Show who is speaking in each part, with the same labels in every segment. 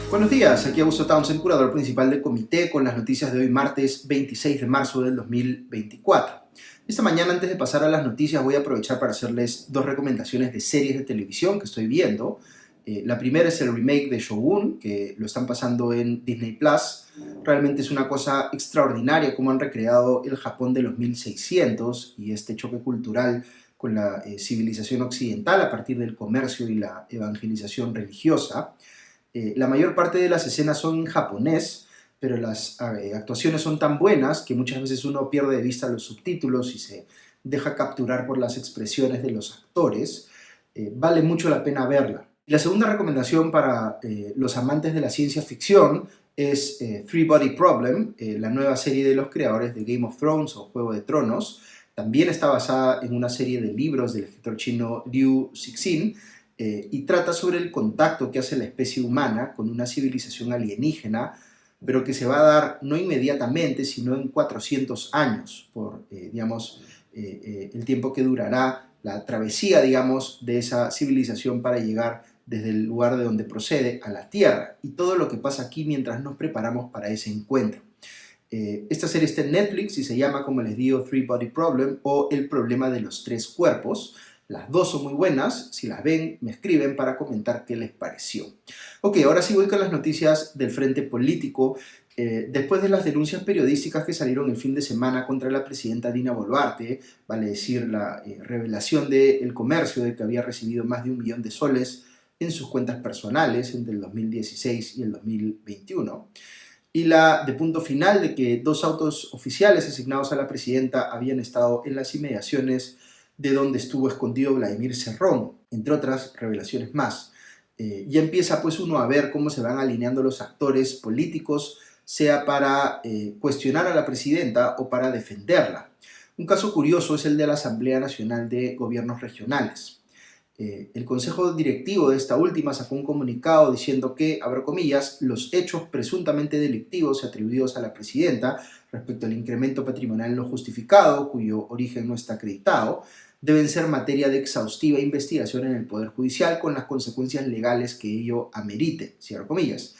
Speaker 1: Buenos días, aquí Augusto Townsend, curador principal del comité, con las noticias de hoy martes 26 de marzo del 2024. Esta mañana, antes de pasar a las noticias, voy a aprovechar para hacerles dos recomendaciones de series de televisión que estoy viendo. La primera es el remake de Shogun, que lo están pasando en Disney Plus. Realmente es una cosa extraordinaria cómo han recreado el Japón de los 1600 y este choque cultural con la civilización occidental a partir del comercio y la evangelización religiosa. La mayor parte de las escenas son en japonés, pero las actuaciones son tan buenas que muchas veces uno pierde de vista los subtítulos y se deja capturar por las expresiones de los actores. Vale mucho la pena verla. Y la segunda recomendación para los amantes de la ciencia ficción es Three Body Problem, la nueva serie de los creadores de Game of Thrones o Juego de Tronos. También está basada en una serie de libros del escritor chino Liu Cixin, y trata sobre el contacto que hace la especie humana con una civilización alienígena, pero que se va a dar no inmediatamente, sino en 400 años, por, el tiempo que durará la travesía, digamos, de esa civilización para llegar desde el lugar de donde procede a la Tierra, y todo lo que pasa aquí mientras nos preparamos para ese encuentro. Esta serie está en Netflix y se llama, como les digo, Three Body Problem o El problema de los tres cuerpos. Las dos son muy buenas. Si las ven, me escriben para comentar qué les pareció. Ok, ahora sí voy con las noticias del frente político. Después de las denuncias periodísticas que salieron el fin de semana contra la presidenta Dina Boluarte, vale decir, la revelación del comercio de que había recibido más de 1 millón de soles en sus cuentas personales entre el 2016 y el 2021, y la de punto final de que 2 autos oficiales asignados a la presidenta habían estado en las inmediaciones de donde estuvo escondido Vladimir Cerrón, entre otras revelaciones más. Ya empieza pues uno a ver cómo se van alineando los actores políticos, sea para cuestionar a la presidenta o para defenderla. Un caso curioso es el de la Asamblea Nacional de Gobiernos Regionales. El consejo directivo de esta última sacó un comunicado diciendo que, abro comillas, los hechos presuntamente delictivos atribuidos a la presidenta respecto al incremento patrimonial no justificado, cuyo origen no está acreditado, deben ser materia de exhaustiva investigación en el Poder Judicial con las consecuencias legales que ello amerite, cierro comillas.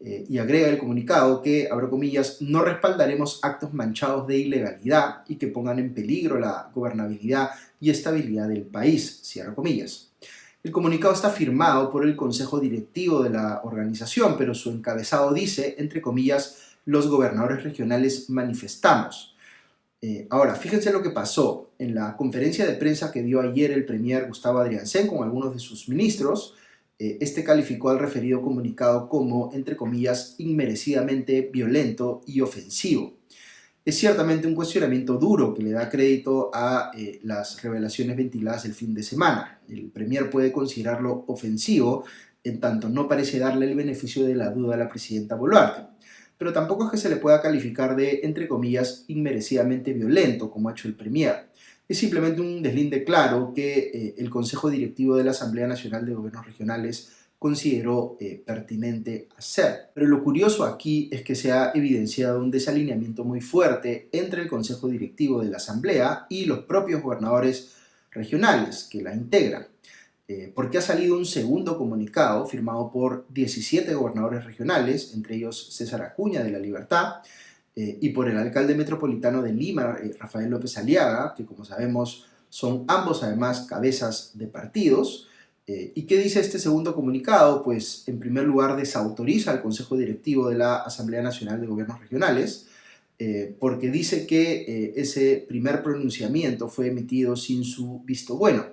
Speaker 1: Y agrega el comunicado que, abro comillas, no respaldaremos actos manchados de ilegalidad y que pongan en peligro la gobernabilidad y estabilidad del país, cierro comillas. El comunicado está firmado por el Consejo Directivo de la organización, pero su encabezado dice, entre comillas, los gobernadores regionales manifestamos. Ahora, fíjense lo que pasó. En la conferencia de prensa que dio ayer el premier Gustavo Adrianzen con algunos de sus ministros, este calificó al referido comunicado como, entre comillas, inmerecidamente violento y ofensivo. Es ciertamente un cuestionamiento duro que le da crédito a las revelaciones ventiladas el fin de semana. El premier puede considerarlo ofensivo, en tanto no parece darle el beneficio de la duda a la presidenta Boluarte. Pero tampoco es que se le pueda calificar de, entre comillas, inmerecidamente violento, como ha hecho el premier. Es simplemente un deslinde claro que el Consejo Directivo de la Asamblea Nacional de Gobiernos Regionales consideró pertinente hacer. Pero lo curioso aquí es que se ha evidenciado un desalineamiento muy fuerte entre el Consejo Directivo de la Asamblea y los propios gobernadores regionales que la integran. Porque ha salido un segundo comunicado firmado por 17 gobernadores regionales, entre ellos César Acuña de La Libertad, y por el alcalde metropolitano de Lima, Rafael López Aliaga, que como sabemos son ambos además cabezas de partidos. ¿Y qué dice este segundo comunicado? Pues en primer lugar desautoriza al Consejo Directivo de la Asamblea Nacional de Gobiernos Regionales, porque dice que ese primer pronunciamiento fue emitido sin su visto bueno.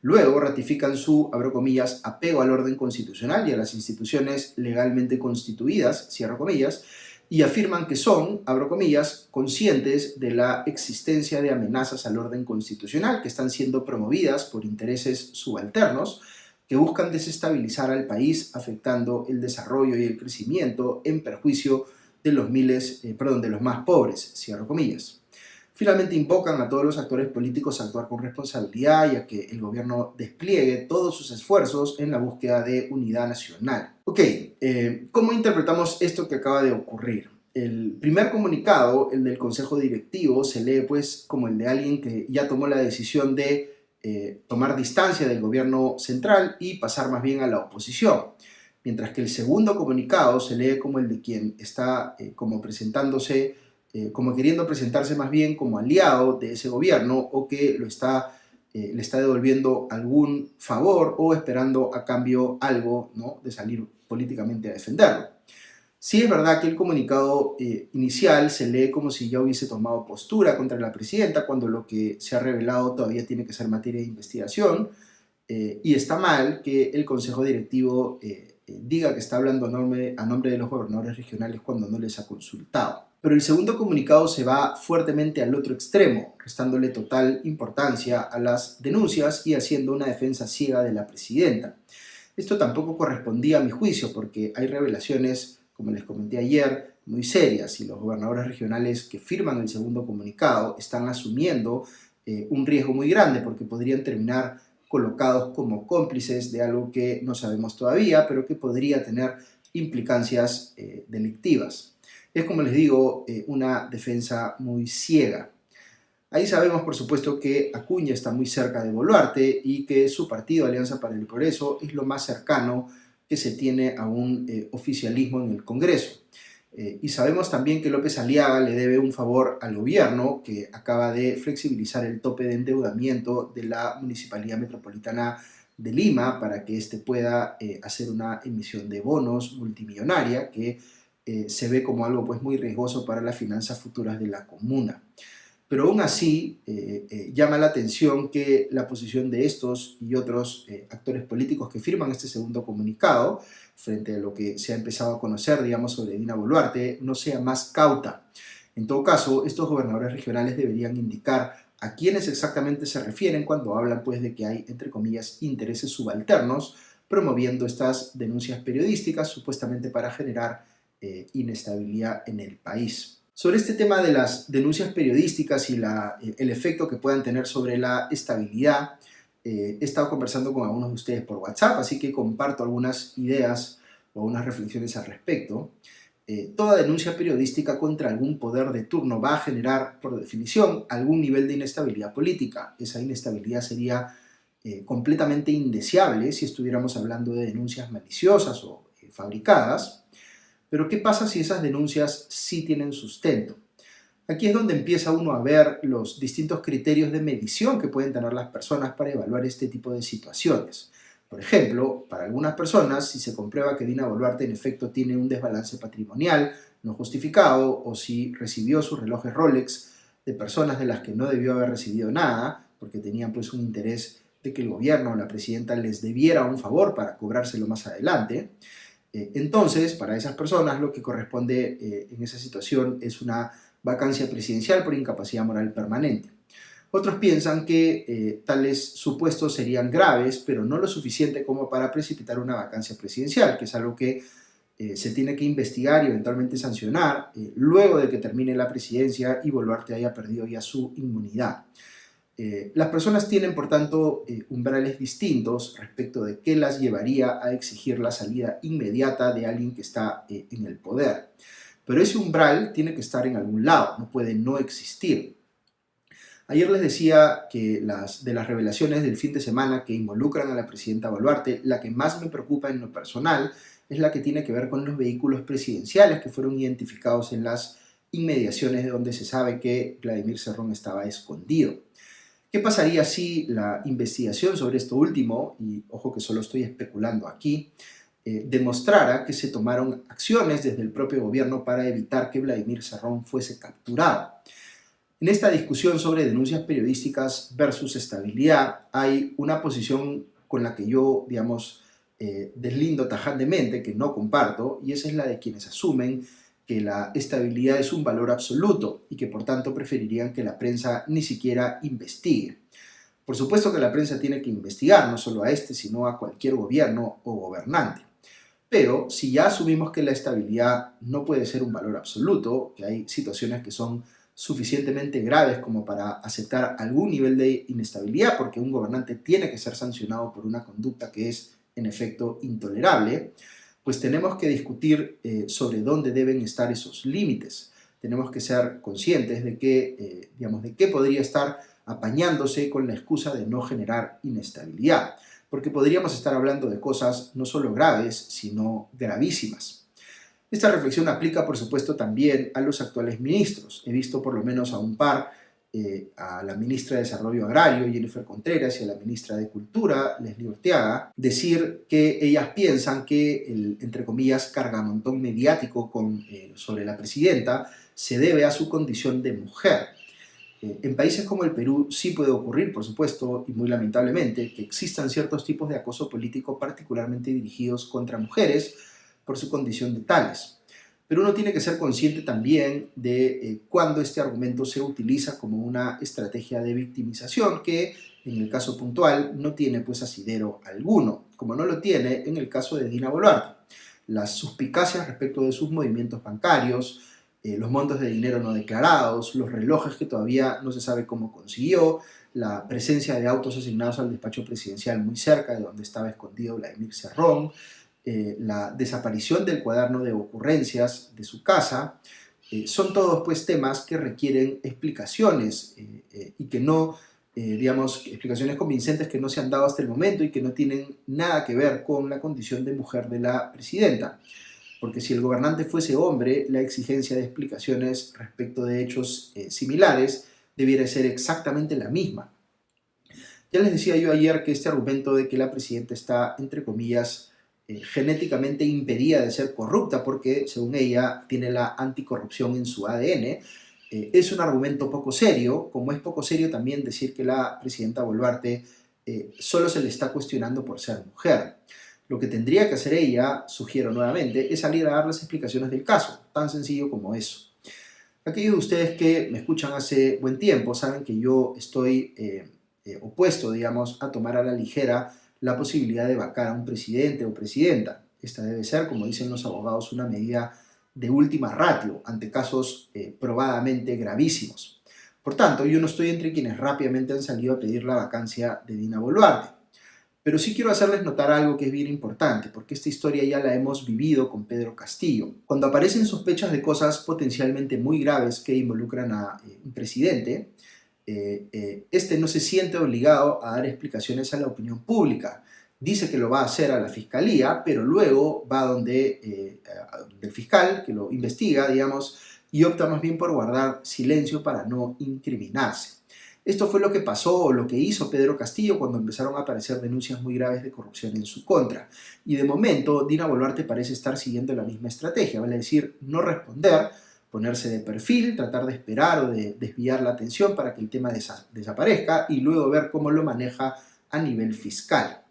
Speaker 1: Luego ratifican su, abro comillas, apego al orden constitucional y a las instituciones legalmente constituidas, cierro comillas, y afirman que son, abro comillas, conscientes de la existencia de amenazas al orden constitucional que están siendo promovidas por intereses subalternos que buscan desestabilizar al país, afectando el desarrollo y el crecimiento en perjuicio de los de los más pobres, cierro comillas. Finalmente invocan a todos los actores políticos a actuar con responsabilidad y a que el gobierno despliegue todos sus esfuerzos en la búsqueda de unidad nacional. Ok, ¿cómo interpretamos esto que acaba de ocurrir? El primer comunicado, el del Consejo Directivo, se lee pues como el de alguien que ya tomó la decisión de tomar distancia del gobierno central y pasar más bien a la oposición. mientras que el segundo comunicado se lee como el de quien está como presentándose, como queriendo presentarse más bien como aliado de ese gobierno o que le está devolviendo algún favor o esperando a cambio algo, ¿no?, de salir políticamente a defenderlo. Sí es verdad que el comunicado inicial se lee como si ya hubiese tomado postura contra la presidenta, cuando lo que se ha revelado todavía tiene que ser materia de investigación, y está mal que el Consejo Directivo diga que está hablando a nombre de los gobernadores regionales cuando no les ha consultado. Pero el segundo comunicado se va fuertemente al otro extremo, restándole total importancia a las denuncias y haciendo una defensa ciega de la presidenta. Esto tampoco correspondía a mi juicio, porque hay revelaciones, como les comenté ayer, muy serias, y los gobernadores regionales que firman el segundo comunicado están asumiendo un riesgo muy grande, porque podrían terminar colocados como cómplices de algo que no sabemos todavía, pero que podría tener implicancias delictivas. Es, como les digo, una defensa muy ciega. Ahí sabemos, por supuesto, que Acuña está muy cerca de Boluarte y que su partido, Alianza para el Progreso, es lo más cercano que se tiene a un oficialismo en el Congreso. Y sabemos también que López Aliaga le debe un favor al gobierno, que acaba de flexibilizar el tope de endeudamiento de la Municipalidad Metropolitana de Lima para que éste pueda hacer una emisión de bonos multimillonaria que se ve como algo pues muy riesgoso para las finanzas futuras de la comuna. Pero aún así llama la atención que la posición de estos y otros actores políticos que firman este segundo comunicado, frente a lo que se ha empezado a conocer, digamos, sobre Dina Boluarte, no sea más cauta. En todo caso, estos gobernadores regionales deberían indicar a quiénes exactamente se refieren cuando hablan, pues, de que hay, entre comillas, intereses subalternos promoviendo estas denuncias periodísticas, supuestamente para generar inestabilidad en el país. Sobre este tema de las denuncias periodísticas y el efecto que puedan tener sobre la estabilidad, he estado conversando con algunos de ustedes por WhatsApp, así que comparto algunas ideas o algunas reflexiones al respecto. Toda denuncia periodística contra algún poder de turno va a generar, por definición, algún nivel de inestabilidad política. Esa inestabilidad sería completamente indeseable si estuviéramos hablando de denuncias maliciosas o fabricadas. Pero ¿qué pasa si esas denuncias sí tienen sustento? Aquí es donde empieza uno a ver los distintos criterios de medición que pueden tener las personas para evaluar este tipo de situaciones. Por ejemplo, para algunas personas, si se comprueba que Dina Boluarte en efecto tiene un desbalance patrimonial no justificado, o si recibió sus relojes Rolex de personas de las que no debió haber recibido nada, porque tenían pues un interés de que el gobierno o la presidenta les debiera un favor para cobrárselo más adelante, entonces, para esas personas lo que corresponde en esa situación es una vacancia presidencial por incapacidad moral permanente. Otros piensan que tales supuestos serían graves, pero no lo suficiente como para precipitar una vacancia presidencial, que es algo que se tiene que investigar y eventualmente sancionar luego de que termine la presidencia y Boluarte haya perdido ya su inmunidad. Las personas tienen, por tanto, umbrales distintos respecto de qué las llevaría a exigir la salida inmediata de alguien que está en el poder. Pero ese umbral tiene que estar en algún lado, no puede no existir. Ayer les decía que de las revelaciones del fin de semana que involucran a la presidenta Boluarte, la que más me preocupa en lo personal es la que tiene que ver con los vehículos presidenciales que fueron identificados en las inmediaciones de donde se sabe que Vladimir Cerrón estaba escondido. ¿Qué pasaría si la investigación sobre esto último, y ojo que solo estoy especulando aquí, demostrara que se tomaron acciones desde el propio gobierno para evitar que Vladimir Cerrón fuese capturado? En esta discusión sobre denuncias periodísticas versus estabilidad hay una posición con la que yo, digamos, deslindo tajantemente, que no comparto, y esa es la de quienes asumen que la estabilidad es un valor absoluto y que por tanto preferirían que la prensa ni siquiera investigue. Por supuesto que la prensa tiene que investigar, no solo a este, sino a cualquier gobierno o gobernante. Pero si ya asumimos que la estabilidad no puede ser un valor absoluto, que hay situaciones que son suficientemente graves como para aceptar algún nivel de inestabilidad, porque un gobernante tiene que ser sancionado por una conducta que es en efecto intolerable, pues tenemos que discutir sobre dónde deben estar esos límites. Tenemos que ser conscientes de que, de qué podría estar apañándose con la excusa de no generar inestabilidad. porque podríamos estar hablando de cosas no solo graves, sino gravísimas. Esta reflexión aplica, por supuesto, también a los actuales ministros. He visto por lo menos a un par, a la ministra de Desarrollo Agrario, Jennifer Contreras, y a la ministra de Cultura, Leslie Orteaga, decir que ellas piensan que el, entre comillas, cargamontón mediático sobre la presidenta se debe a su condición de mujer. En países como el Perú sí puede ocurrir, por supuesto, y muy lamentablemente, que existan ciertos tipos de acoso político particularmente dirigidos contra mujeres por su condición de tales. Pero uno tiene que ser consciente también de cuándo este argumento se utiliza como una estrategia de victimización que, en el caso puntual, no tiene pues asidero alguno, como no lo tiene en el caso de Dina Boluarte. Las suspicacias respecto de sus movimientos bancarios, los montos de dinero no declarados, los relojes que todavía no se sabe cómo consiguió, la presencia de autos asignados al despacho presidencial muy cerca de donde estaba escondido Vladimir Cerrón, la desaparición del cuaderno de ocurrencias de su casa, son todos pues temas que requieren explicaciones y que no, digamos, explicaciones convincentes que no se han dado hasta el momento y que no tienen nada que ver con la condición de mujer de la presidenta. Porque si el gobernante fuese hombre, la exigencia de explicaciones respecto de hechos similares debiera ser exactamente la misma. Ya les decía yo ayer que este argumento de que la presidenta está, entre comillas, genéticamente impedida de ser corrupta porque, según ella, tiene la anticorrupción en su ADN, es un argumento poco serio, como es poco serio también decir que la presidenta Boluarte solo se le está cuestionando por ser mujer. Lo que tendría que hacer ella, sugiero nuevamente, es salir a dar las explicaciones del caso, tan sencillo como eso. Aquellos de ustedes que me escuchan hace buen tiempo saben que yo estoy opuesto, digamos, a tomar a la ligera la posibilidad de vacar a un presidente o presidenta. Esta debe ser, como dicen los abogados, una medida de última ratio ante casos probadamente gravísimos. Por tanto, yo no estoy entre quienes rápidamente han salido a pedir la vacancia de Dina Boluarte. Pero sí quiero hacerles notar algo que es bien importante, porque esta historia ya la hemos vivido con Pedro Castillo. Cuando aparecen sospechas de cosas potencialmente muy graves que involucran a un presidente, este no se siente obligado a dar explicaciones a la opinión pública. Dice que lo va a hacer a la fiscalía, pero luego va donde el fiscal que lo investiga, digamos, y opta más bien por guardar silencio para no incriminarse. Esto fue lo que pasó o lo que hizo Pedro Castillo cuando empezaron a aparecer denuncias muy graves de corrupción en su contra. Y de momento, Dina Boluarte parece estar siguiendo la misma estrategia, vale decir, no responder, ponerse de perfil, tratar de esperar o de desviar la atención para que el tema desaparezca y luego ver cómo lo maneja a nivel fiscal.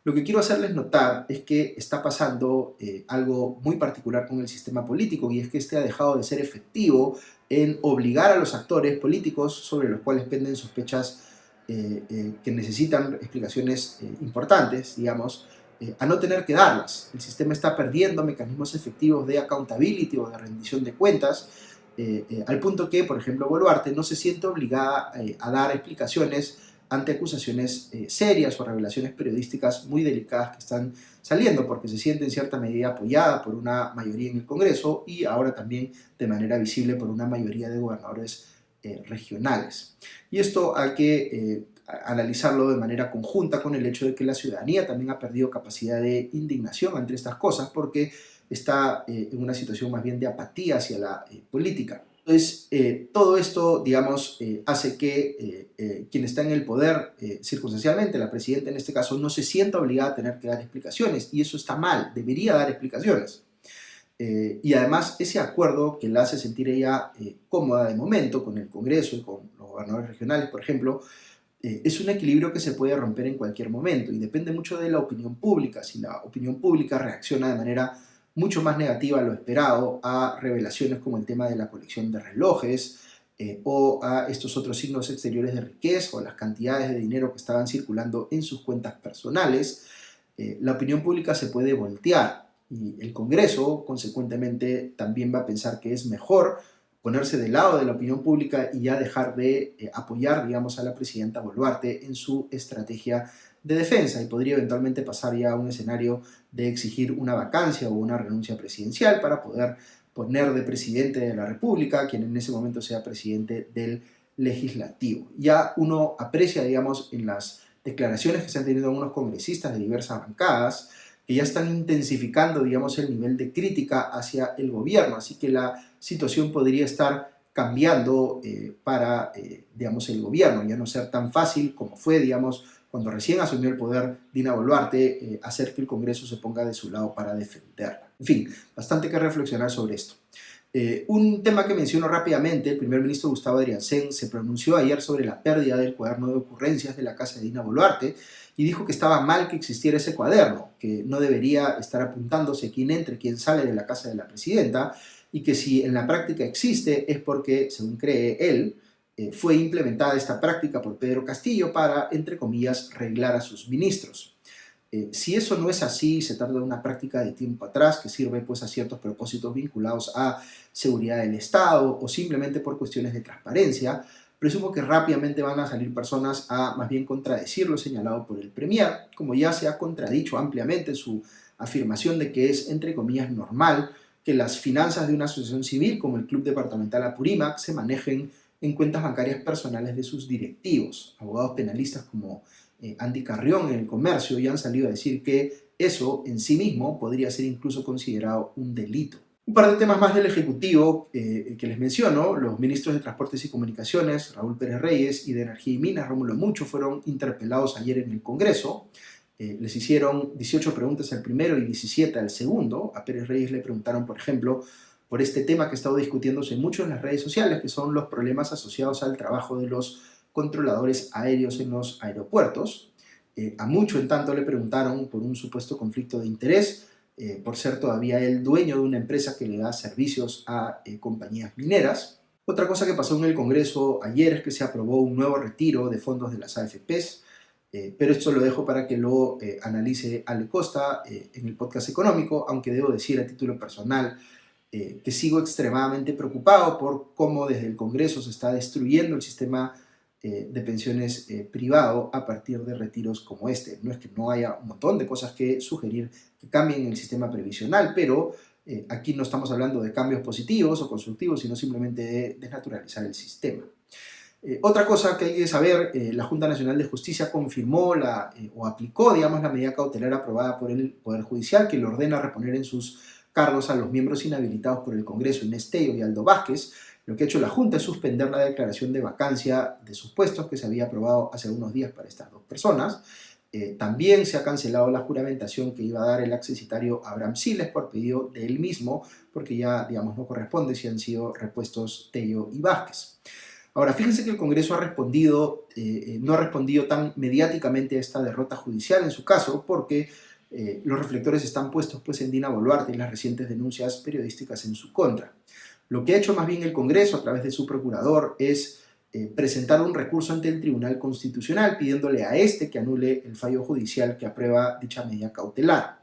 Speaker 1: Lo que quiero hacerles notar es que está pasando algo muy particular con el sistema político y es que este ha dejado de ser efectivo en obligar a los actores políticos sobre los cuales penden sospechas que necesitan explicaciones importantes, digamos, a no tener que darlas. El sistema está perdiendo mecanismos efectivos de accountability o de rendición de cuentas, al punto que, por ejemplo, Boluarte no se siente obligada a dar explicaciones ante acusaciones serias o revelaciones periodísticas muy delicadas que están saliendo, porque se siente en cierta medida apoyada por una mayoría en el Congreso y ahora también de manera visible por una mayoría de gobernadores regionales. Y esto hay que analizarlo de manera conjunta con el hecho de que la ciudadanía también ha perdido capacidad de indignación ante estas cosas porque está en una situación más bien de apatía hacia la política. Entonces, todo esto, digamos, hace que quien está en el poder, circunstancialmente, la presidenta en este caso, no se sienta obligada a tener que dar explicaciones, y eso está mal, debería dar explicaciones. Y además, ese acuerdo que la hace sentir ella cómoda de momento con el Congreso y con los gobernadores regionales, por ejemplo, es un equilibrio que se puede romper en cualquier momento y depende mucho de la opinión pública. Si la opinión pública reacciona de manera mucho más negativa a lo esperado a revelaciones como el tema de la colección de relojes o a estos otros signos exteriores de riqueza o las cantidades de dinero que estaban circulando en sus cuentas personales, la opinión pública se puede voltear y el Congreso, consecuentemente, también va a pensar que es mejor ponerse del lado de la opinión pública y ya dejar de apoyar, digamos, a la presidenta Boluarte en su estrategia de defensa y podría eventualmente pasar ya a un escenario de exigir una vacancia o una renuncia presidencial para poder poner de presidente de la República, quien en ese momento sea presidente del Legislativo. Ya uno aprecia, digamos, en las declaraciones que se han tenido algunos congresistas de diversas bancadas, que ya están intensificando, digamos, el nivel de crítica hacia el gobierno. Así que la situación podría estar cambiando digamos, el gobierno, ya no ser tan fácil como fue, digamos, cuando recién asumió el poder Dina Boluarte, hacer que el Congreso se ponga de su lado para defenderla. En fin, bastante que reflexionar sobre esto. Un tema que menciono rápidamente: el primer ministro Gustavo Adrianzén se pronunció ayer sobre la pérdida del cuaderno de ocurrencias de la casa de Dina Boluarte y dijo que estaba mal que existiera ese cuaderno, que no debería estar apuntándose quién entra y quién sale de la casa de la presidenta, y que si en la práctica existe es porque, según cree él, fue implementada esta práctica por Pedro Castillo para, entre comillas, arreglar a sus ministros. Si eso no es así, se trata de una práctica de tiempo atrás que sirve pues a ciertos propósitos vinculados a seguridad del Estado o simplemente por cuestiones de transparencia, presumo que rápidamente van a salir personas a más bien contradecir lo señalado por el Premier, como ya se ha contradicho ampliamente su afirmación de que es, entre comillas, normal que las finanzas de una asociación civil como el Club Departamental Apurímac se manejen en cuentas bancarias personales de sus directivos. Abogados penalistas como Andy Carrión en El Comercio ya han salido a decir que eso en sí mismo podría ser incluso considerado un delito. Un par de temas más del Ejecutivo que les menciono: los ministros de Transportes y Comunicaciones, Raúl Pérez Reyes, y de Energía y Minas, Rómulo Mucho, fueron interpelados ayer en el Congreso. Les hicieron 18 preguntas al primero y 17 al segundo. A Pérez Reyes le preguntaron, por ejemplo, por este tema que ha estado discutiéndose mucho en las redes sociales, que son los problemas asociados al trabajo de los controladores aéreos en los aeropuertos. A Mucho, en tanto, le preguntaron por un supuesto conflicto de interés, por ser todavía el dueño de una empresa que le da servicios a compañías mineras. Otra cosa que pasó en el Congreso ayer es que se aprobó un nuevo retiro de fondos de las AFPs, pero esto lo dejo para que lo analice Ale Costa en el podcast económico, aunque debo decir a título personal que sigo extremadamente preocupado por cómo desde el Congreso se está destruyendo el sistema de pensiones privado a partir de retiros como este. No es que no haya un montón de cosas que sugerir que cambien el sistema previsional, pero aquí no estamos hablando de cambios positivos o constructivos, sino simplemente de desnaturalizar el sistema. Otra cosa que hay que saber: la Junta Nacional de Justicia confirmó o aplicó, digamos, la medida cautelar aprobada por el Poder Judicial, que le ordena reponer en sus cargos a los miembros inhabilitados por el Congreso, Inés Tello y Aldo Vázquez. Lo que ha hecho la Junta es suspender la declaración de vacancia de sus puestos que se había aprobado hace unos días para estas dos personas. También se ha cancelado la juramentación que iba a dar el accesitario Abraham Siles por pedido de él mismo, porque ya, digamos, no corresponde si han sido repuestos Tello y Vázquez. Ahora, fíjense que el Congreso no ha respondido tan mediáticamente a esta derrota judicial en su caso, porque los reflectores están puestos pues en Dina Boluarte y las recientes denuncias periodísticas en su contra. Lo que ha hecho más bien el Congreso a través de su procurador es presentar un recurso ante el Tribunal Constitucional pidiéndole a este que anule el fallo judicial que aprueba dicha medida cautelar.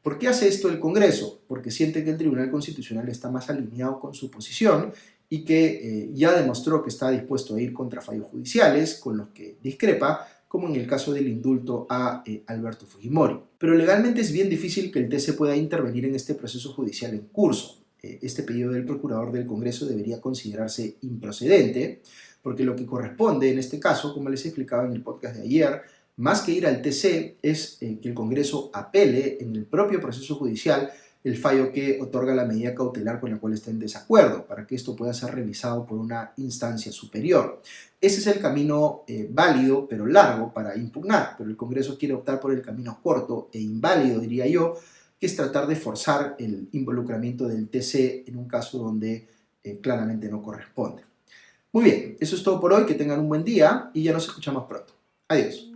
Speaker 1: ¿Por qué hace esto el Congreso? Porque siente que el Tribunal Constitucional está más alineado con su posición y que ya demostró que está dispuesto a ir contra fallos judiciales con los que discrepa, como en el caso del indulto a Alberto Fujimori. Pero legalmente es bien difícil que el TC pueda intervenir en este proceso judicial en curso. Este pedido del procurador del Congreso debería considerarse improcedente, porque lo que corresponde en este caso, como les explicaba en el podcast de ayer, más que ir al TC, es que el Congreso apele en el propio proceso judicial el fallo que otorga la medida cautelar con la cual está en desacuerdo, para que esto pueda ser revisado por una instancia superior. Ese es el camino válido, pero largo, para impugnar, pero el Congreso quiere optar por el camino corto e inválido, diría yo, que es tratar de forzar el involucramiento del TC en un caso donde claramente no corresponde. Muy bien, eso es todo por hoy, que tengan un buen día y ya nos escuchamos pronto. Adiós.